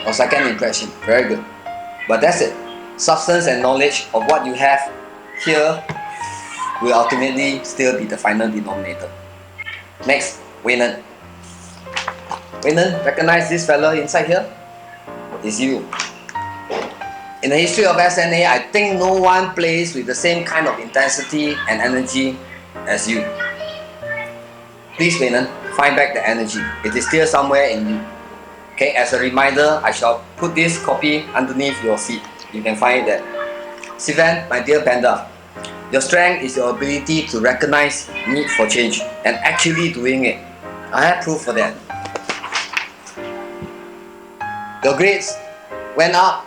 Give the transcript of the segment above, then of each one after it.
or second impression. Very good. But that's it. Substance and knowledge of what you have here will ultimately still be the final denominator. Next, Waynon. Waynon, recognize this fellow inside here? It's you. In the history of SNA, I think no one plays with the same kind of intensity and energy as you. Please, Waynon, find back the energy. It is still somewhere in you. Okay, as a reminder, I shall put this copy underneath your seat. You can find it there. Sivan, my dear Panda, your strength is your ability to recognize need for change and actually doing it. I have proof for that. Your grades went up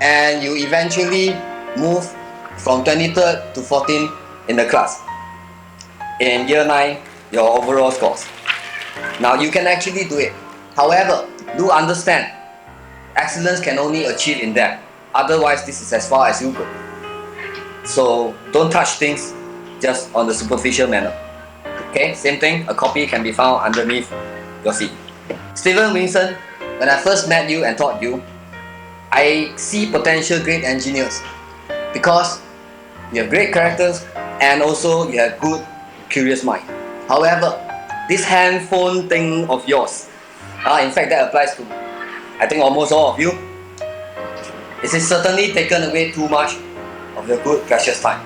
and you eventually moved from 23rd to 14th in the class. In year 9, your overall scores. Now you can actually do it. However, do understand, excellence can only achieve in that. Otherwise, this is as far as you go. So don't touch things just on the superficial manner. Okay, same thing, a copy can be found underneath your seat. Steven Winston, when I first met you and taught you, I see potential great engineers because you have great characters and also you have good, curious mind. However, this handphone thing of yours, in fact that applies to I think almost all of you, it has certainly taken away too much of your good, precious time.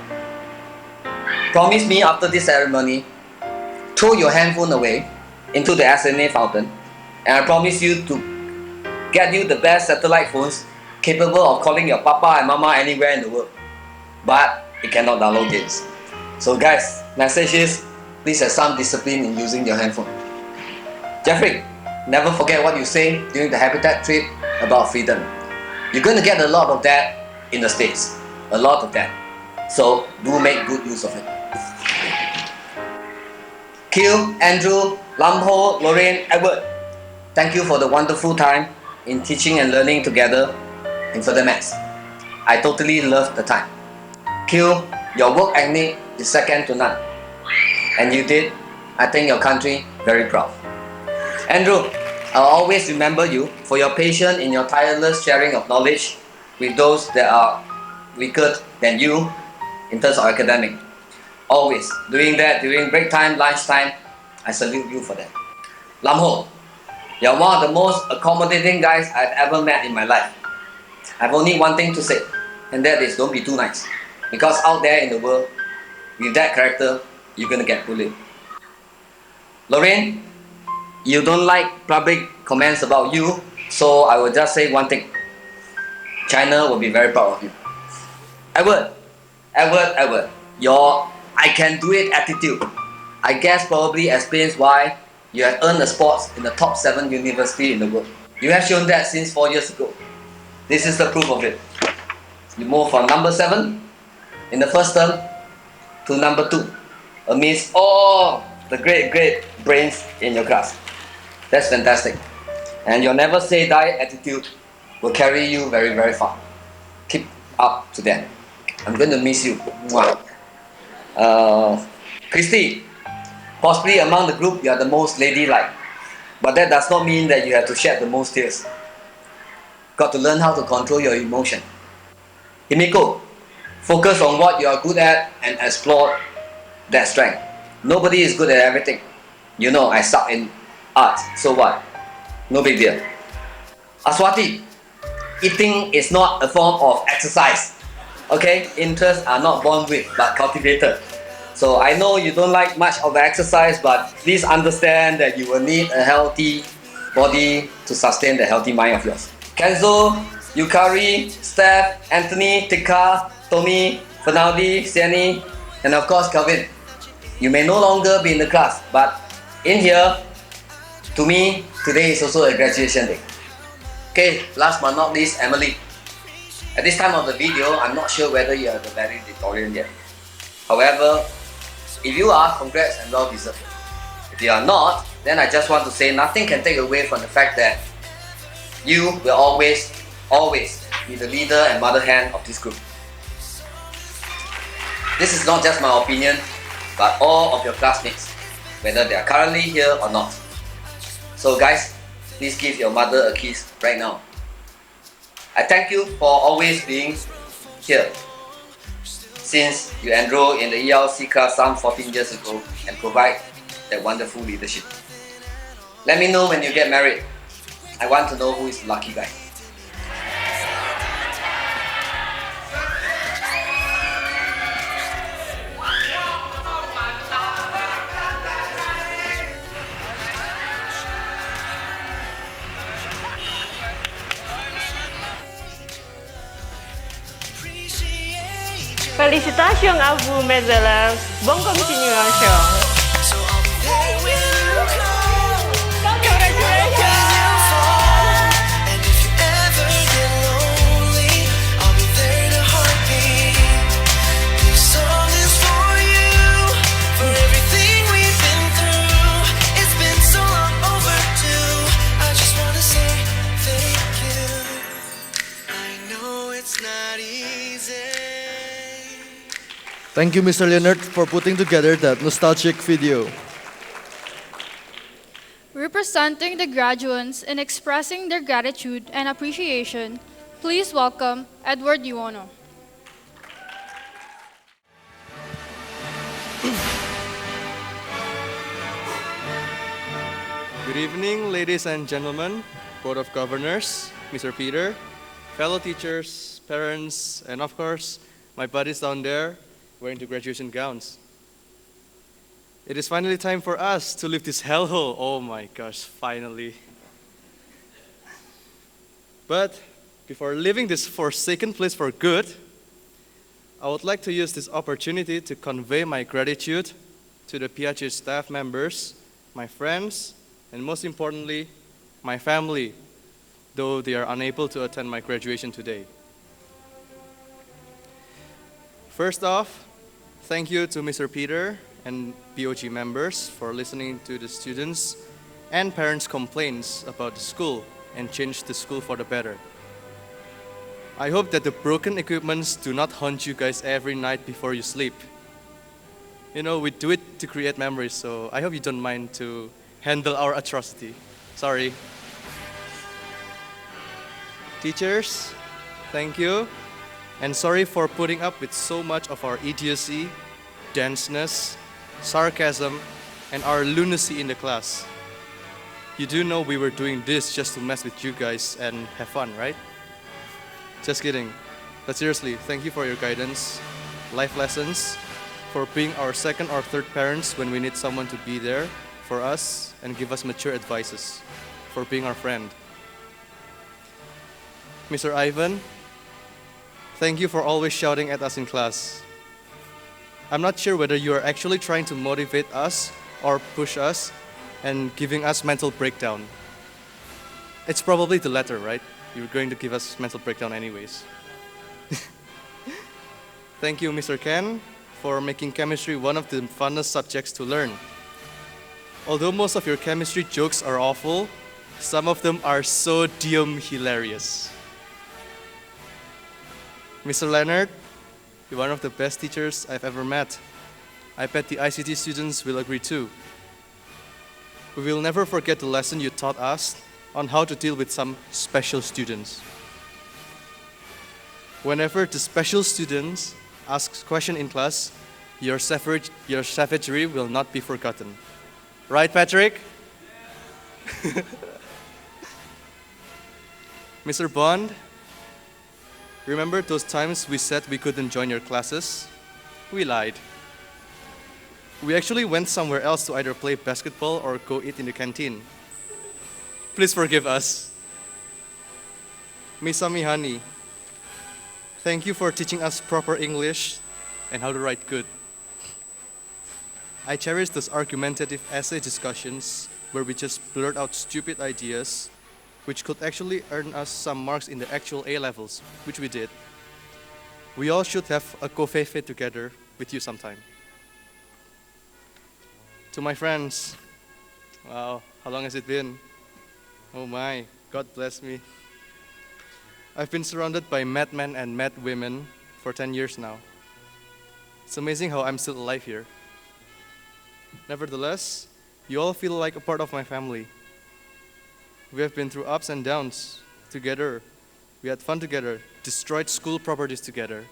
Promise me after this ceremony, throw your handphone away into the SNA fountain, and I promise you to get you the best satellite phones capable of calling your papa and mama anywhere in the world. But it cannot download games. So guys, message is, please have some discipline in using your handphone. Jeffrey, never forget what you say during the Habitat trip about freedom. You're going to get a lot of that in the States. A lot of that. So do make good use of it. Kil, Andrew, Lam Ho, Lorraine, Edward, thank you for the wonderful time in teaching and learning together in further maths. I totally loved the time. Kil, your work ethic is second to none. And you did, I think, your country very proud. Andrew, I'll always remember you for your patience in your tireless sharing of knowledge with those that are weaker than you in terms of academic. Always doing that during break time, lunch time. I salute you for that. Lam Ho, you're one of the most accommodating guys I've ever met in my life. I've only one thing to say, and that is don't be too nice. Because out there in the world, with that character, you're gonna get bullied. Lorraine, you don't like public comments about you, so I will just say one thing. China will be very proud of you. Edward, your I can do it attitude, I guess probably explains why you have earned a spot in the top 7 university in the world. You have shown that since 4 years ago. This is the proof of it. You move from number 7 in the first term to number 2 amidst all the great brains in your class. That's fantastic. And your never say die attitude will carry you very, very far. Keep up to that. I'm going to miss you. Christy, possibly among the group you are the most ladylike, but that does not mean that you have to shed the most tears. Got to learn how to control your emotion. Himiko, focus on what you are good at and explore that strength. Nobody is good at everything. You know, I suck in art, so what? No big deal. Aswati, eating is not a form of exercise. Okay, interests are not born with but cultivated. So I know you don't like much of exercise, but please understand that you will need a healthy body to sustain the healthy mind of yours. Kenzo, Yukari, Steph, Anthony, Tika, Tommy, Fernaldi, Siani, and of course Kelvin. You may no longer be in the class, but in here, to me, today is also a graduation day. Okay, last but not least, Emily. At this time of the video, I'm not sure whether you are the valedictorian yet. However, if you are, congrats and well deserved. If you are not, then I just want to say nothing can take away from the fact that you will always be the leader and mother hand of this group. This is not just my opinion, but all of your classmates, whether they are currently here or not. So guys, please give your mother a kiss right now. I thank you for always being here since you enrolled in the ELC class some 14 years ago and provide that wonderful leadership. Let me know when you get married. I want to know who is the lucky guy. Felicitations à vous, mes élèves. Bonne continuation. Thank you, Mr. Leonard, for putting together that nostalgic video. Representing the graduates and expressing their gratitude and appreciation, please welcome Edward Yuono. Good evening, ladies and gentlemen, Board of Governors, Mr. Peter, fellow teachers, parents, and of course, my buddies down there wearing the graduation gowns. It is finally time for us to leave this hellhole. Oh my gosh, finally. But before leaving this forsaken place for good, I would like to use this opportunity to convey my gratitude to the PHH staff members, my friends, and most importantly, my family, though they are unable to attend my graduation today. First off, thank you to Mr. Peter and BOG members for listening to the students and parents' complaints about the school and change the school for the better. I hope that the broken equipments do not haunt you guys every night before you sleep. You know, we do it to create memories, so I hope you don't mind to handle our atrocity. Sorry. Teachers, thank you. And sorry for putting up with so much of our idiocy, denseness, sarcasm, and our lunacy in the class. You do know we were doing this just to mess with you guys and have fun, right? Just kidding. But seriously, thank you for your guidance, life lessons, for being our second or third parents when we need someone to be there for us and give us mature advices, for being our friend. Mr. Ivan, thank you for always shouting at us in class. I'm not sure whether you are actually trying to motivate us or push us and giving us mental breakdown. It's probably the latter, right? You're going to give us mental breakdown anyways. Thank you, Mr. Ken, for making chemistry one of the funnest subjects to learn. Although most of your chemistry jokes are awful, some of them are so damn hilarious. Mr. Leonard, you're one of the best teachers I've ever met. I bet the ICT students will agree too. We will never forget the lesson you taught us on how to deal with some special students. Whenever the special students ask questions in class, your savagery will not be forgotten. Right, Patrick? Mr. Bond, remember those times we said we couldn't join your classes? We lied. We actually went somewhere else to either play basketball or go eat in the canteen. Please forgive us. Miss Amihani, thank you for teaching us proper English and how to write good. I cherish those argumentative essay discussions where we just blurt out stupid ideas which could actually earn us some marks in the actual A-levels, which we did. We all should have a kofefe together with you sometime. To my friends, wow, how long has it been? Oh my, God bless me. I've been surrounded by madmen and mad women for 10 years now. It's amazing how I'm still alive here. Nevertheless, you all feel like a part of my family. We have been through ups and downs together, We had fun together, destroyed school properties together.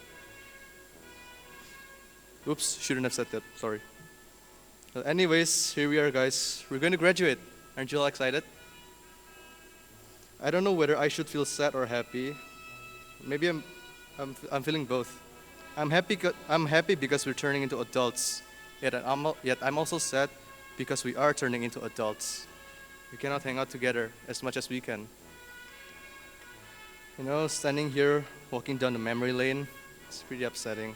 Oops, shouldn't have said that, sorry. Well, anyways, here we are, guys. We're going to graduate. Aren't you all excited? I don't know whether I should feel sad or happy. Maybe I'm feeling both. I'm happy because we're turning into adults. Yet I'm also sad because we are turning into adults. We cannot hang out together as much as we can. You know, standing here, walking down the memory lane, it's pretty upsetting.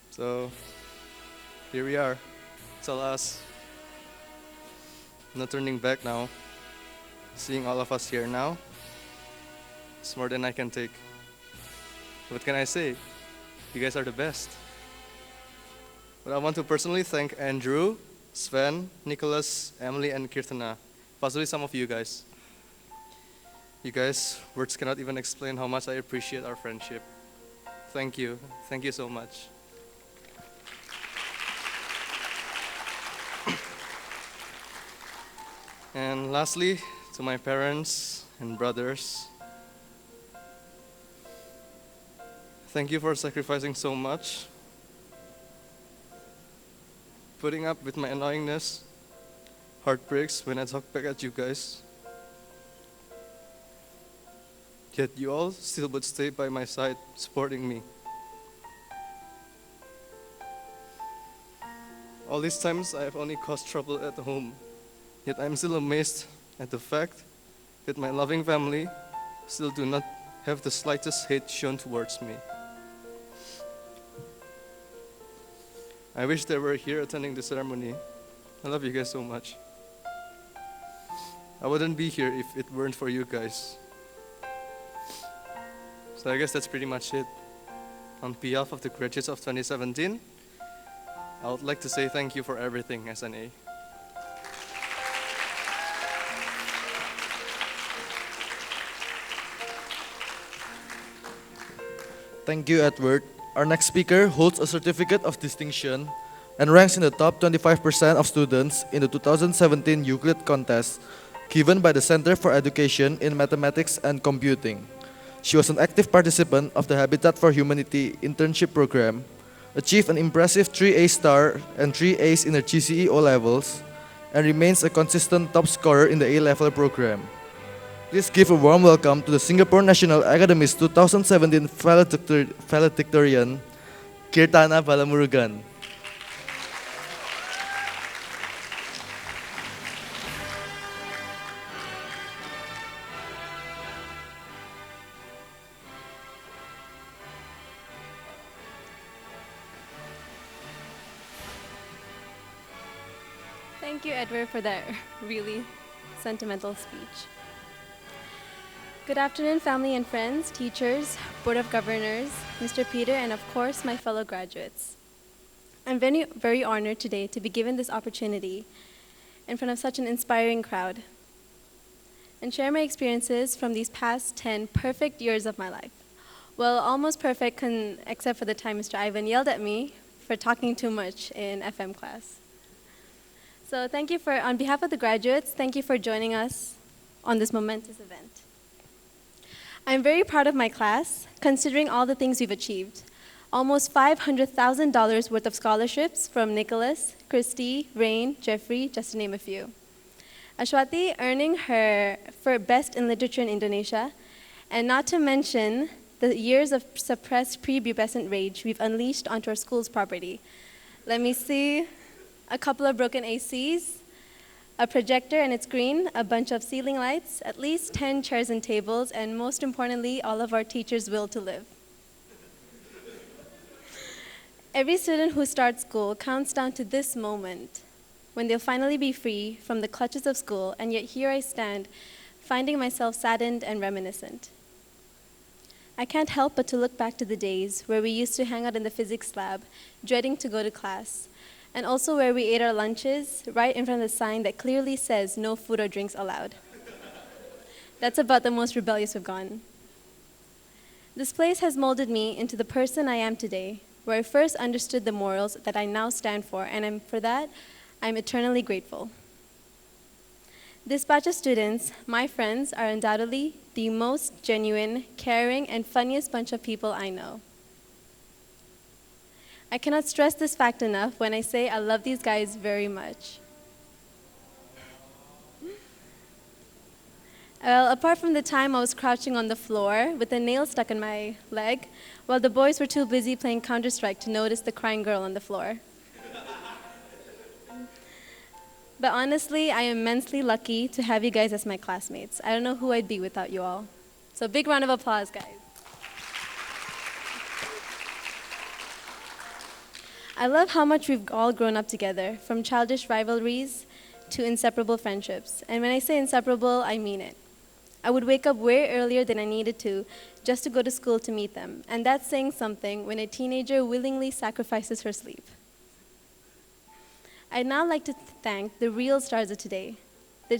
So, here we are. It's all us. No turning back now. Seeing all of us here now, it's more than I can take. What can I say? You guys are the best. But I want to personally thank Andrew, Sven, Nicholas, Emily, and Kirtana. Possibly some of you guys. You guys, words cannot even explain how much I appreciate our friendship. Thank you. Thank you so much. And lastly, to my parents and brothers, thank you for sacrificing so much, putting up with my annoyingness, heartbreaks when I talk back at you guys. Yet you all still would stay by my side, supporting me. All these times I have only caused trouble at home, yet I'm still amazed at the fact that my loving family still do not have the slightest hate shown towards me. I wish they were here attending the ceremony. I love you guys so much. I wouldn't be here if it weren't for you guys. So I guess that's pretty much it. On behalf of the graduates of 2017, I would like to say thank you for everything, SNA. Thank you, Edward. Our next speaker holds a certificate of distinction and ranks in the top 25% of students in the 2017 Euclid contest given by the Center for Education in Mathematics and Computing. She was an active participant of the Habitat for Humanity internship program, achieved an impressive 3A star and 3 A's in her GCE O-levels, and remains a consistent top scorer in the A-level program. Please give a warm welcome to the Singapore National Academy's 2017 valedictorian, Kirtana Balamurugan. Thank you, Edward, for that really sentimental speech. Good afternoon, family and friends, teachers, Board of Governors, Mr. Peter, and of course, my fellow graduates. I'm very, very honored today to be given this opportunity in front of such an inspiring crowd and share my experiences from these past 10 perfect years of my life. Well, almost perfect, except for the time Mr. Ivan yelled at me for talking too much in FM class. So thank you on behalf of the graduates, thank you for joining us on this momentous event. I'm very proud of my class, considering all the things we've achieved. Almost $500,000 worth of scholarships from Nicholas, Christy, Rain, Jeffrey, just to name a few. Ashwati earning her for Best in Literature in Indonesia, and not to mention the years of suppressed prepubescent rage we've unleashed onto our school's property. Let me see, a couple of broken ACs, a projector and its screen, a bunch of ceiling lights, at least 10 chairs and tables, and most importantly, all of our teachers' will to live. Every student who starts school counts down to this moment, when they'll finally be free from the clutches of school, and yet here I stand, finding myself saddened and reminiscent. I can't help but to look back to the days where we used to hang out in the physics lab, dreading to go to class, and also where we ate our lunches right in front of the sign that clearly says no food or drinks allowed. That's about the most rebellious we've gone. This place has molded me into the person I am today, where I first understood the morals that I now stand for, and for that, I'm eternally grateful. This batch of students, my friends, are undoubtedly the most genuine, caring, and funniest bunch of people I know. I cannot stress this fact enough when I say I love these guys very much. Well, apart from the time I was crouching on the floor with a nail stuck in my leg, while the boys were too busy playing Counter-Strike to notice the crying girl on the floor. But honestly, I am immensely lucky to have you guys as my classmates. I don't know who I'd be without you all. So big round of applause, guys. I love how much we've all grown up together, from childish rivalries to inseparable friendships. And when I say inseparable, I mean it. I would wake up way earlier than I needed to just to go to school to meet them. And that's saying something when a teenager willingly sacrifices her sleep. I'd now like to thank the real stars of today,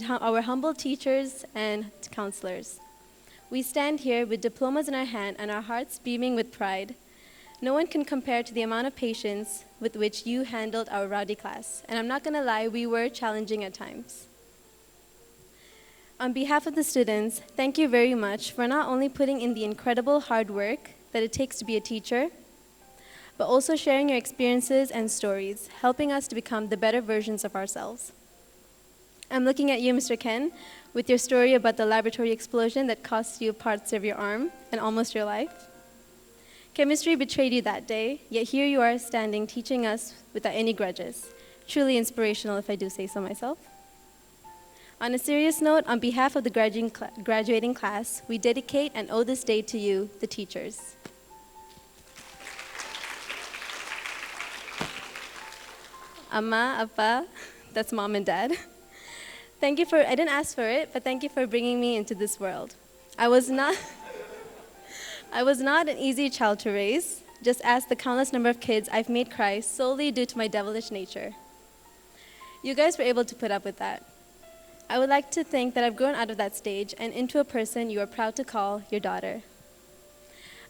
our humble teachers and counselors. We stand here with diplomas in our hand and our hearts beaming with pride. No one can compare to the amount of patience with which you handled our rowdy class. And I'm not going to lie, we were challenging at times. On behalf of the students, thank you very much for not only putting in the incredible hard work that it takes to be a teacher, but also sharing your experiences and stories, helping us to become the better versions of ourselves. I'm looking at you, Mr. Ken, with your story about the laboratory explosion that cost you parts of your arm and almost your life. Chemistry betrayed you that day, yet here you are standing teaching us without any grudges. Truly inspirational, if I do say so myself. On a serious note, on behalf of the graduating class, we dedicate and owe this day to you, the teachers. Amma, Appa, that's mom and dad. I didn't ask for it, but thank you for bringing me into this world. I was not an easy child to raise. Just ask the countless number of kids I've made cry solely due to my devilish nature. You guys were able to put up with that. I would like to think that I've grown out of that stage and into a person you are proud to call your daughter.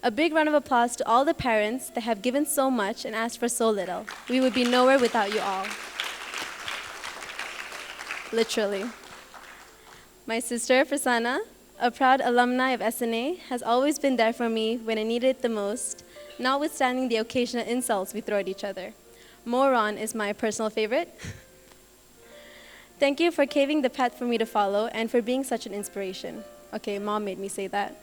A big round of applause to all the parents that have given so much and asked for so little. We would be nowhere without you all. Literally. My sister, Prasanna, a proud alumni of SNA, has always been there for me when I needed it the most, notwithstanding the occasional insults we throw at each other. Moron is my personal favorite. Thank you for caving the path for me to follow and for being such an inspiration. Okay, mom made me say that.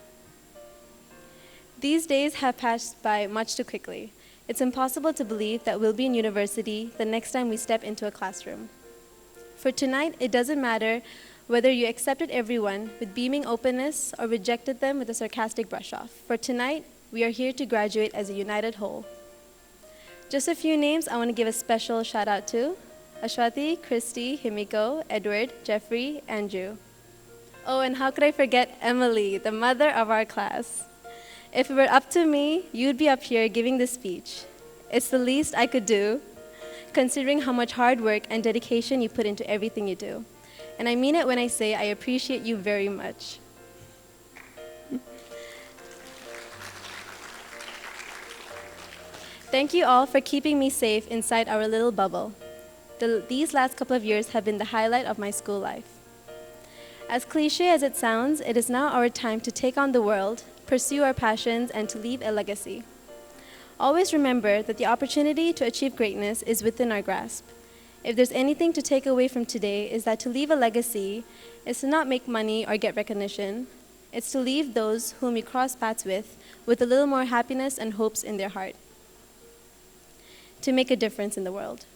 These days have passed by much too quickly. It's impossible to believe that we'll be in university the next time we step into a classroom. For tonight, it doesn't matter whether you accepted everyone with beaming openness or rejected them with a sarcastic brush-off. For tonight, we are here to graduate as a united whole. Just a few names I want to give a special shout out to: Ashwati, Christy, Himiko, Edward, Jeffrey, Andrew. Oh, and how could I forget Emily, the mother of our class? If it were up to me, you'd be up here giving this speech. It's the least I could do, considering how much hard work and dedication you put into everything you do. And I mean it when I say I appreciate you very much. Thank you all for keeping me safe inside our little bubble. These last couple of years have been the highlight of my school life. As cliche as it sounds, it is now our time to take on the world, pursue our passions, and to leave a legacy. Always remember that the opportunity to achieve greatness is within our grasp. If there's anything to take away from today, is that to leave a legacy is to not make money or get recognition. It's to leave those whom you cross paths with a little more happiness and hopes in their heart, to make a difference in the world.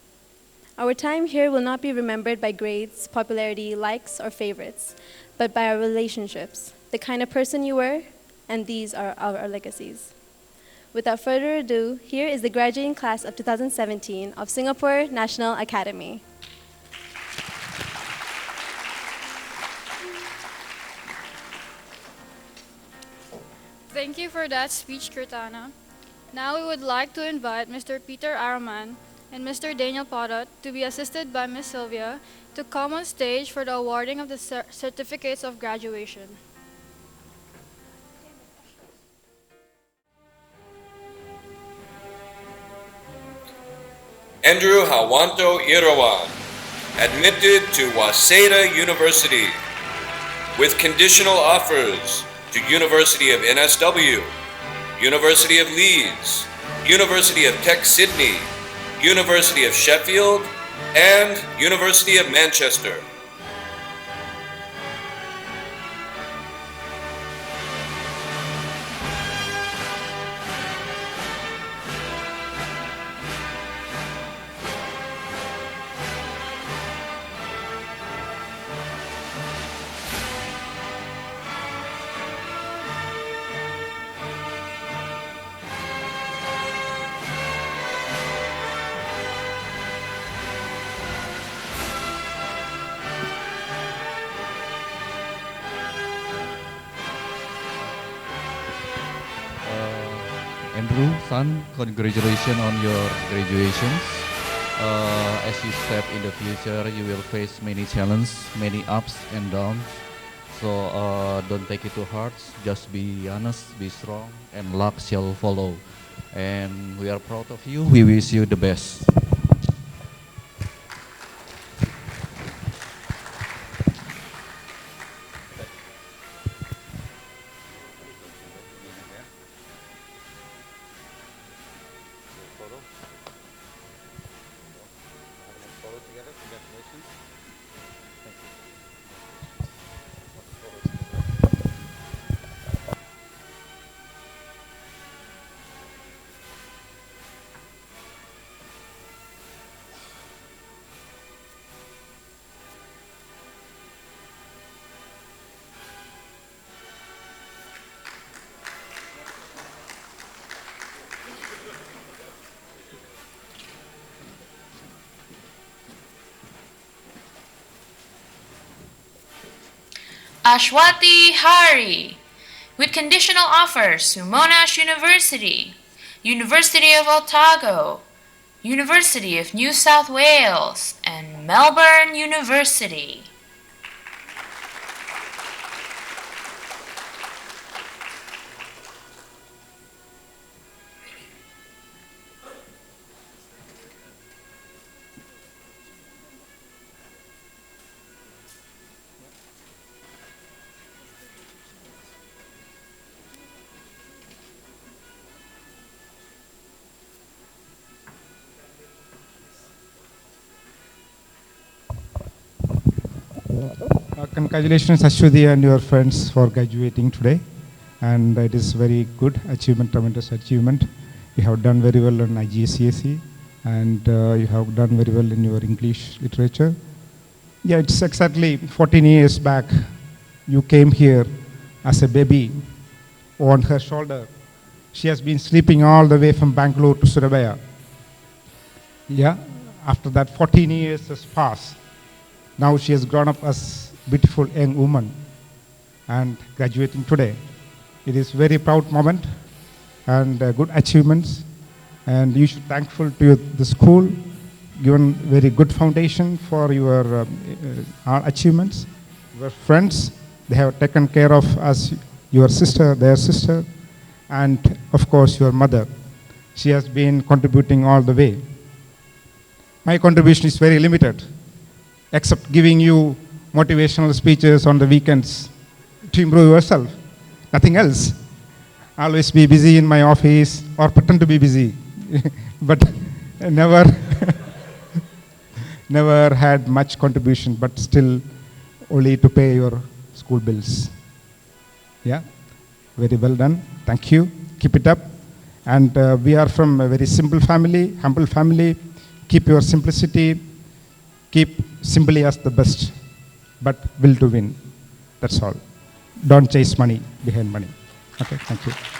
Our time here will not be remembered by grades, popularity, likes, or favorites, but by our relationships, the kind of person you were, and these are our legacies. Without further ado, here is the graduating class of 2017 of Singapore National Academy. Thank you for that speech, Kirtana. Now we would like to invite Mr. Peter Araman and Mr. Daniel Podot to be assisted by Ms. Sylvia to come on stage for the awarding of the certificates of graduation. Andrew Hawanto Irawan, admitted to Waseda University with conditional offers to University of NSW, University of Leeds, University of Tech Sydney, University of Sheffield, and University of Manchester. Andrew, son, congratulations on your graduations. As you step in the future, you will face many challenges, many ups and downs. So don't take it to heart. Just be honest, be strong, and luck shall follow. And we are proud of you. We wish you the best. Ashwati Hari, with conditional offers to Monash University, University of Otago, University of New South Wales, and Melbourne University. Congratulations, Ashwati and your friends for graduating today. And it is very good achievement, tremendous achievement. You have done very well on IGCSE and you have done very well in your English literature. Yeah, it's exactly 14 years back. You came here as a baby on her shoulder. She has been sleeping all the way from Bangalore to Surabaya. Yeah, after that 14 years has passed. Now she has grown up as beautiful young woman and graduating today. It is very proud moment and good achievements, and you should thankful to the school, given very good foundation for your achievements. Your friends, they have taken care of us, your sister, their sister, and of course your mother. She has been contributing all the way. My contribution is very limited, except giving you motivational speeches on the weekends to improve yourself. Nothing else. Always be busy in my office or pretend to be busy. But never, never had much contribution, but still only to pay your school bills. Yeah, very well done. Thank you. Keep it up. And we are from a very simple family, humble family. Keep your simplicity. Keep simply as the best, but will to win. That's all. Don't chase money behind money. Okay, thank you.